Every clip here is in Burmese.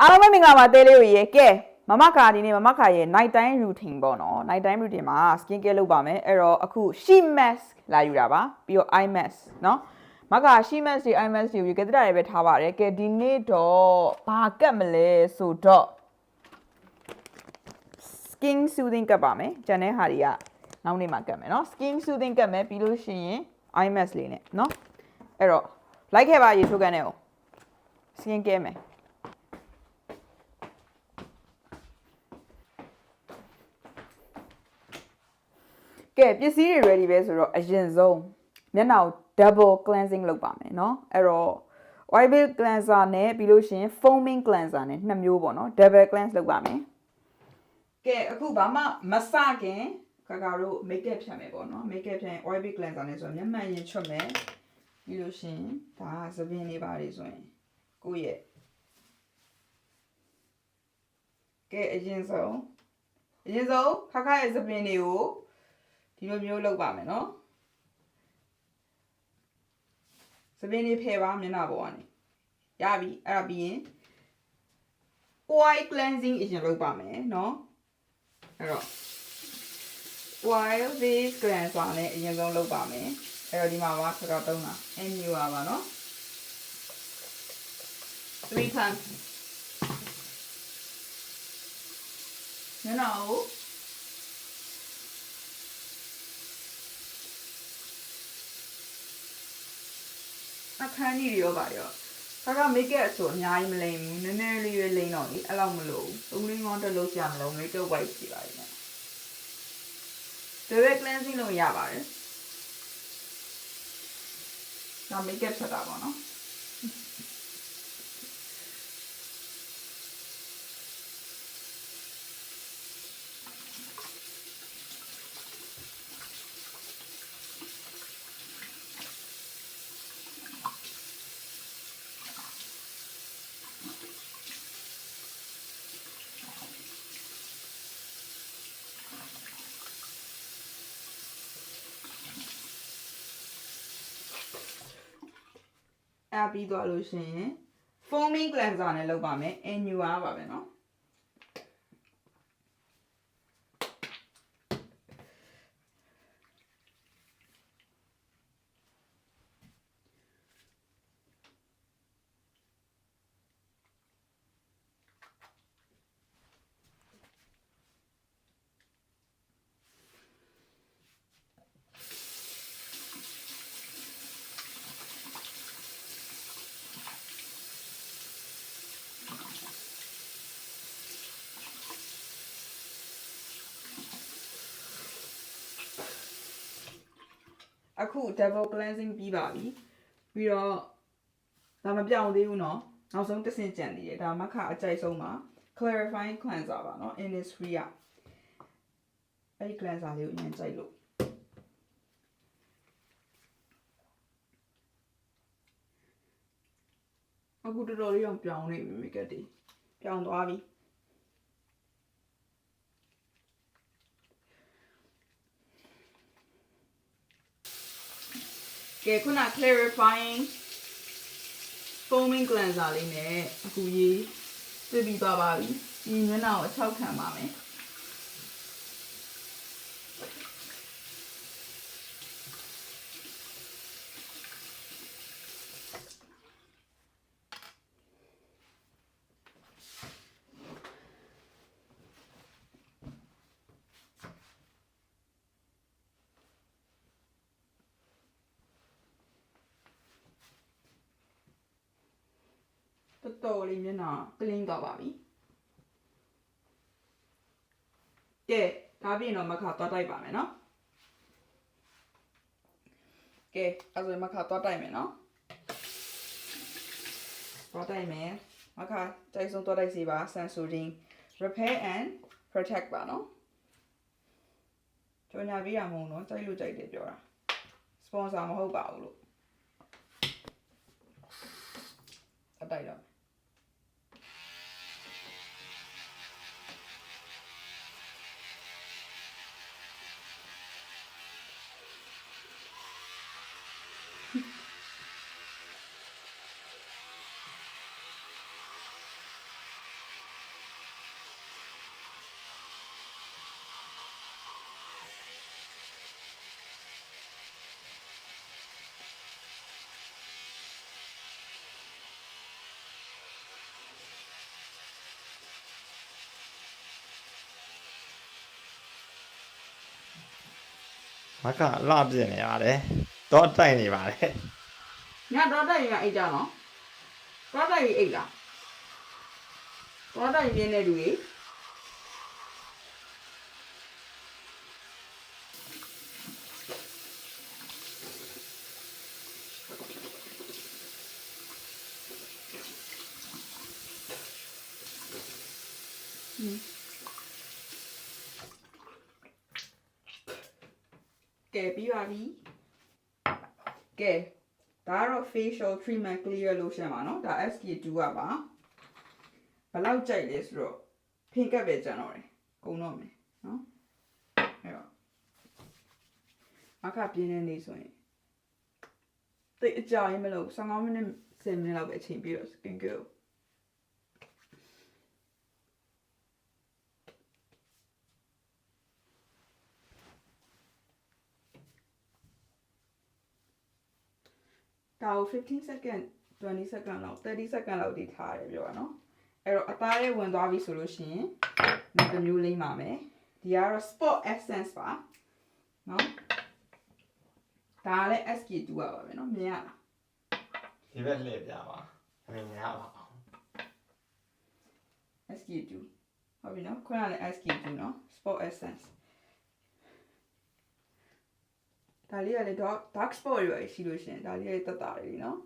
အားလုံးပဲမင်္ဂလာပါတဲလေးကိုရေကဲမမခါဒီနေ့မမခါရဲ့ night time routine ပေါ့နော် night time routine မှာ skin care လုပ်ပါမယ်အဲ့တော့အခု sheet mask လာယူတာပါပြီးတော့ eye mask နော်မခါ sheet mask တွေ eye mask တွေယူခဲ့တဲ့တာတွေပဲထားပါတယ်ကဲဒီနေ့တော့ဘာကတ်မလဲဆိုတော့ skin soothing ကတ်ပါမယ်ကျန်တဲ့ဟာတွေကနောက်နေ့မှကတ်မယ်နော် skin soothing ကတ်မယ်ပြီးလို့ရှိရင် eye mask လေးနဲ့နော်အဲ့တော့ like ခဲ့ပါရေချိုးကန်တဲ့ကို skin care မယ်ကဲပစ္စည်းတွေ ready ပဲဆိုတော့အရင်ဆုံးမျက်နှာကို double cleansing လုပ်ပါမယ်เนาะအဲ့တော့ oil based cleanser နဲ့ပြီးလို့ရှိရင် foaming cleanser နဲ့နှစ်မျိုးပေါ့เนาะ double cleanse လုပ်ပါမယ်ကဲအခုဘာမှမစခင်ခါတို့ makeup ဖြတ်မယ်ပေါ့เนาะ makeup ဖြတ်ရင် oil based cleanser နဲ့ဆိုတော့မျက်မှန်ရင်ချွတ်မယ်ပြီးလို့ရှိရင်ဒါသပင်းလေးပါတွေဆိုရင်ကိုယ့်ရဲ့ကဲအရင်ဆုံးခါရဲ့သပင်းတွေကိုဒီလိုမျိုးလုပ်ပါမယ်နော်သပင်းလေးဖယ်ပါမျက်နှာပေါ်ကနေရပြီအဲ့ဒါပြီးရင် oil cleansing အရင်လုပ်ပါမယ်နော်အဲ့တော့ oil based cleanser နဲ့အရင်ဆုံးလုပ်ပါမယ်အဲ့တော့ဒီမှာပါခါသုံးတာ NU ပါနော်3 times မျက်နှာကိုအခန်းကြီးတွေရောပါရောခါက makeup ဆိုအများကြီးမလိမ့်ဘူးနည်းနည်းလေးပဲလိမ့်တော့လေအဲ့လောက်မလို့ဘူး3 ငေါတက်လို့ရှာမလို့ makeup white ကြည့်ပါလိမ့်မယ် direct cleansing လုပ်ရပါတယ်ဒါ makeup ဆက်တာပေါ့နော်အဲ့ပြီးသွားလို့ရှိရင် foaming cleanser နဲ့လုပ်ပါမယ် NU ပါပဲเนาะအခု double cleansing ပြီးပါပြီပြီးတော့ဒါမပြောင်းသေးဘူးเนาะနောက်ဆုံးတစ်ဆင့်ကြံသေးတယ်ဒါမခအကြိုက်ဆုံးပါ clarifying cleanser ပါเนาะ Innisfree อ่ะအဲ့ဒီ cleanser လေးကိုအရင်ကြိုက်လို့အခုတော်တော်လေးတော့ပြောင်းနေပြီ makeup တွေပြောင်းသွားပြီကဲခုန clarifying foaming cleanser လေးနဲ့အခုရေးတွေ့ပြီးသွားပါပြီဒီမျက်နှာကိုအချောက်ခံပါမယ်တော်လေးမျက်နှာ clean သွားပါပြီကဲဒါပြင်တော့မခါသွားတိုက်ပါမယ်နော်ကဲအဲ့ဆိုမခါသွားတိုက်မယ်နော်သွားတိုက်မယ်မခါတိုက်ဆုံးသွားတိုက်စီပါ Sensodyne repair and protect ပါနော်ကြော်ညာပေးရမဟုတ်နော်ကြိုက်လို့ကြိုက်တယ်ပြောတာ sponsor မဟုတ်ပါဘူးလို့အတိုက်တော့ ကလှပြည့်နေပါတယ်တော့တိုက်နေပါတယ် ညတော့တိုက်ရင်အိတ်ကြနော်တော့တိုက်ရင်အိတ်လားတော့တိုက်ရင်ပြင်းနေလူကြီးကဲပြီးပါပြီကဲဒါကတော့ facial treatment clear lotion ပါနော်ဒါ SK2 ကပါဘယ်လောက်ကြိုက်လဲဆိုတော့ဖင်ကပ်ပဲကျန်တော့တယ်ကုန်တော့မယ်နော်အဲ့တော့အခါပြင်းနေနေဆိုရင်တိတ်အကြာရင်မလို့15မိနစ်10မိနစ်လောက်ပဲအချိန်ပြီးတော့ skin care ဒါကို15 second 20 second လောက်30 second လောက်ဒီထားရတယ်ပြောတာနော်အဲ့တော့အသားလေးဝင်သွားပြီဆိုလို့ရှိရင်ဒီတစ်မျိုးလိမ့်ပါမယ်ဒီကတော့ spot essence ပါနော်ဒါလည်း SK2 ပါပဲနော်မြင်ရလား ဒီဘက်လှည့်ပြပါမင်းများပါအောင် SK2 ဟုတ်ပြီနော်ခုနကလည်း SK2 နော် spot essence ဒါလေးကလည်း dark spot တွေပဲရှိလို့ရှိရင်ဒါလေးလည်းတက်တာလေးနော်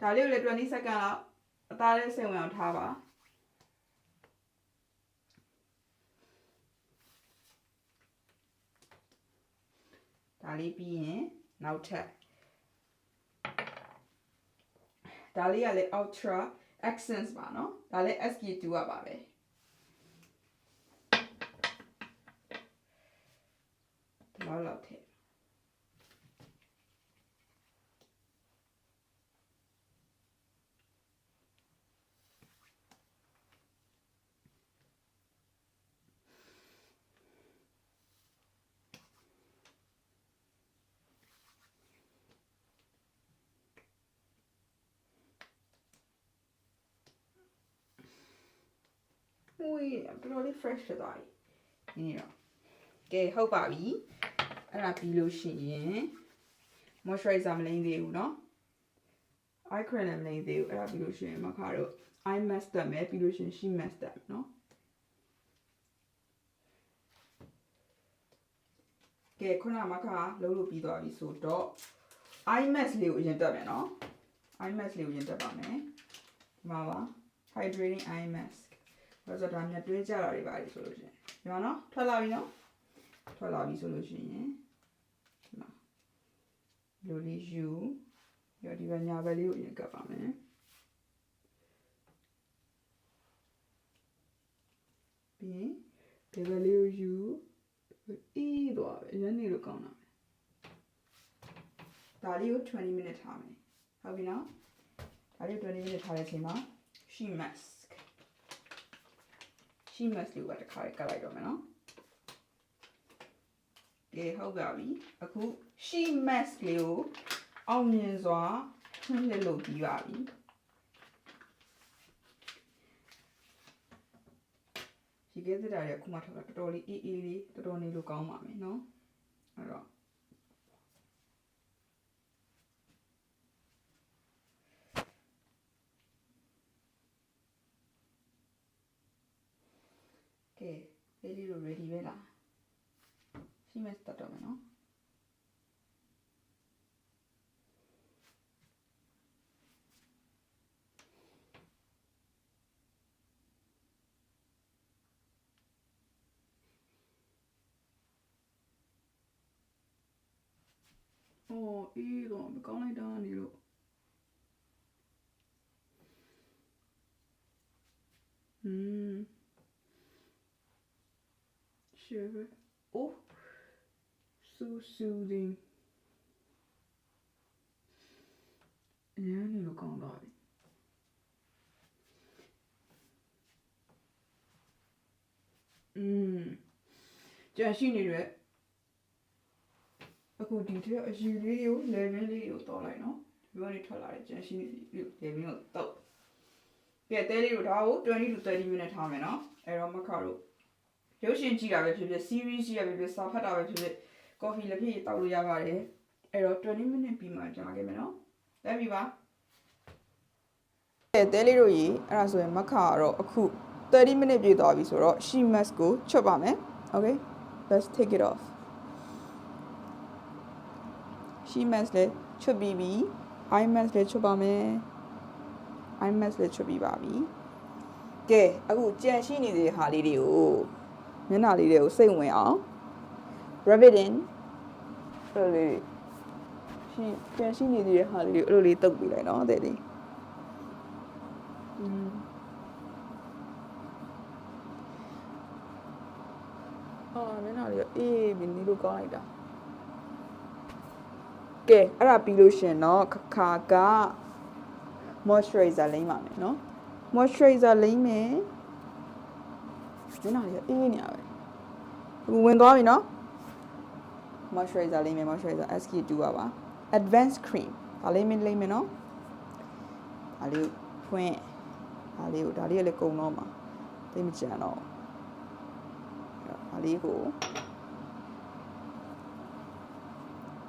ဒါလေးကိုလည်း20 second လောက်အသားလေးစိတ်ဝင်အောင်ထားပါဒါလေးပြီးရင်နောက်ထပ်ဒါလေးကလည်း ultra accents ပါနော်ဒါလည်း SK2 ကပါပဲလောက်ထည့်တော်တော်လေး fresh ဖြစ်သွားပြီဒီတော့ကဲဟုတ်ပါပြီအဲ့ဒါပြီးလို့ရှိရင် moisturizer မလိမ့်သေးဘူးเนาะ eye cream လည်းမလိမ့်သေးဘူးအဲ့ဒါပြီးလို့ရှိရင်မခါတော့ eye mask တက်မယ်ပြီးလို့ရှိရင် sheet mask တက်မယ်เนาะကဲခုနကမခါလုံးလို့ပြီးသွားပြီဆိုတော့ eye mask လေးကိုအရင်တက်မယ်เนาะ eye mask လေးကိုအရင်တက်ပါမယ်ဒီမှာပါ hydrating eye mask ဘာလို့ဒါမြတ်တွေးကြတာတွေပါလေဆိုလို့ရှိရင်ဒီမှာနော်ထွက်လာပြီနော်ထွက်လာပြီဆိုလို့ရှိရင်ဒီမှာလိုလေးယူရောဒီဘက်ညာဘက်လေးကိုအရင်ကပ်ပါမယ်ပြီးရင်ဒီဘက်လေးကိုယူအေးသွားပဲရမ်းနေလို့ကောင်းတာဒါလေးကို20 minute ထားမယ်ဟုတ်ပြီနော်ဒါလေး20 minute ထားတဲ့အချိန်မှာ sheet mask sheet mask လေးကိုတစ်ခါကပ်လိုက်တော့မယ်နော်ကဲဟုတ်ပါပြီအခု sheet mask လေးကိုအောင်မြင်စွာထွန်းလှစ်လို့ပြီးပါပြီဒီကဲတဲ့တာရခုမှထောက်တာတော်တော်လေးအေးအေးလေးတော်တော်နေလို့ကောင်းပါမယ်နော်အဲ့တော့ကဲလေးလေးတို့ ready ပဲလားရှိမစတတ်တော့မယ်နော်အော်အေးတော့မကောင်းလိုက်တာနေလို့sure oh so soothing အရင်နေလို့ကောင်းသွားပြီကြာရှိနေတဲ့ အခုဒီထက်အယူလေးကို level လေးကိုတောက်လိုက်နော်ဒီကနေထွက်လာတဲ့ကျန်ရှိနေပြီ level ကိုတောက်ကဲတဲလေးတို့ဒါကို20 to 30 minute ထားမယ်နော်အဲ့တော့မခါတို့ရုပ်ရှင်ကြည့်တာပဲဖြစ်ဖြစ် series ကြည့်ရပဲဖြစ်စာဖတ်တာပဲဖြစ်ဖြစ် coffee လက်ဖြစ်တောက်လို့ရပါတယ်အဲ့တော့20 minute ပြီးမှကြာခဲ့မယ်နော်တက်ပြီပါတဲလေးတို့ရေအဲ့ဒါဆိုရင်မခါကတော့အခု30 minute ပြည့်သွားပြီဆိုတော့ she must ကိုချွတ်ပါမယ် okay let's take it off she must လေချွတ်ပြီးပြီ I must လေချွတ်ပါမယ် I must လေချွတ်ပြီးပါပြီကဲအခုကြံရှိနေတဲ့ဟာလေးတွေကိုမျက်နှာလေးတွေကိုစိတ်ဝင်အောင် rub it in အဲ့လိုလေးကြံရှိနေတဲ့ဟာလေးတွေကိုအဲ့လိုလေးတုပ်ပြီးလိုက်နော်တဲ့လေးမျက်နှာလေးအေးဘီနီလိုကောင်းလိုက်တာကဲအဲ့ဒါပြီးလို့ရှင်เนาะခါက moisturizer လိမ့်ပါမယ်เนาะ moisturizer လိမ့်မယ်မျက်နှာလေးအေးနေရပဲအခုဝင်သွားပြီเนาะ moisturizer လိမ့်မယ် moisturizer SK2 ပါ advanced cream ဒါလိမ့်မယ်เนาะဒါလေးဖွင့်ဒါလေးကလည်းကုံတော့မှာသိမကြံတော့ဒါလေးကို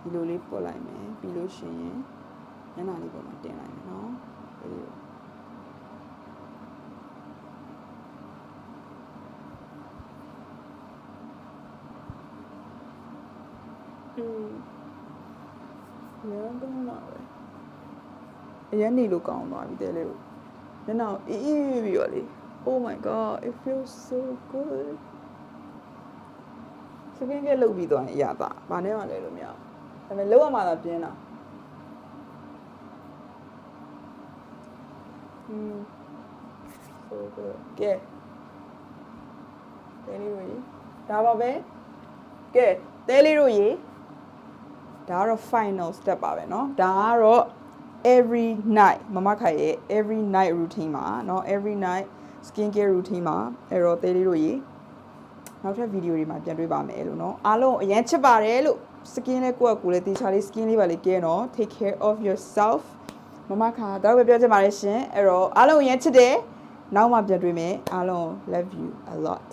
ဒီလိုလေးပို့လိုက်မယ်ပြီးလို့ရှိရင်ညနာလေးပေါ်မှာတင်လိုက်မယ်နော်ဒီလိုရန်ကောင်းလာပဲအရင်နေလို့ကောင်းသွားပြီတဲ့လေတို့ညနာအေးပြီးတော့လေ oh my god it feels so good စကင်ကလုတ်ပြီးသွားရင်အရသာဘာနဲ့မှလဲလို့မရဘူးဒါပေမဲ့လုတ်ရမှသာပြင်းတာso good ကဲတဲလေးတို့ရေဒါပါပဲကဲတဲလေးတို့ရေဒါကတော့ final step ပါပဲเนาะဒါကတော့ every night မမခိုင်ရဲ့ every night routine မှာเนาะ every night skin care routine မှာအဲ့တော့တဲလေးတို့ရေနောက်ထပ်ဗီဒီယိုတွေမှာပြန်တွေ့ပါမယ်လို့เนาะအားလုံးအရင်ချစ်ပါတယ်လို့ skin လေးကိုယ့်အကူလေးတေချာလေး skin လေးပါလေးကဲเนาะ take care of yourself မမခါတော့ပဲပြောချင်ပါတယ်ရှင်အဲ့တော့အားလုံးအရင်ချစ်တယ်နောက်မှပြန်တွေ့မယ်အားလုံး love you a lot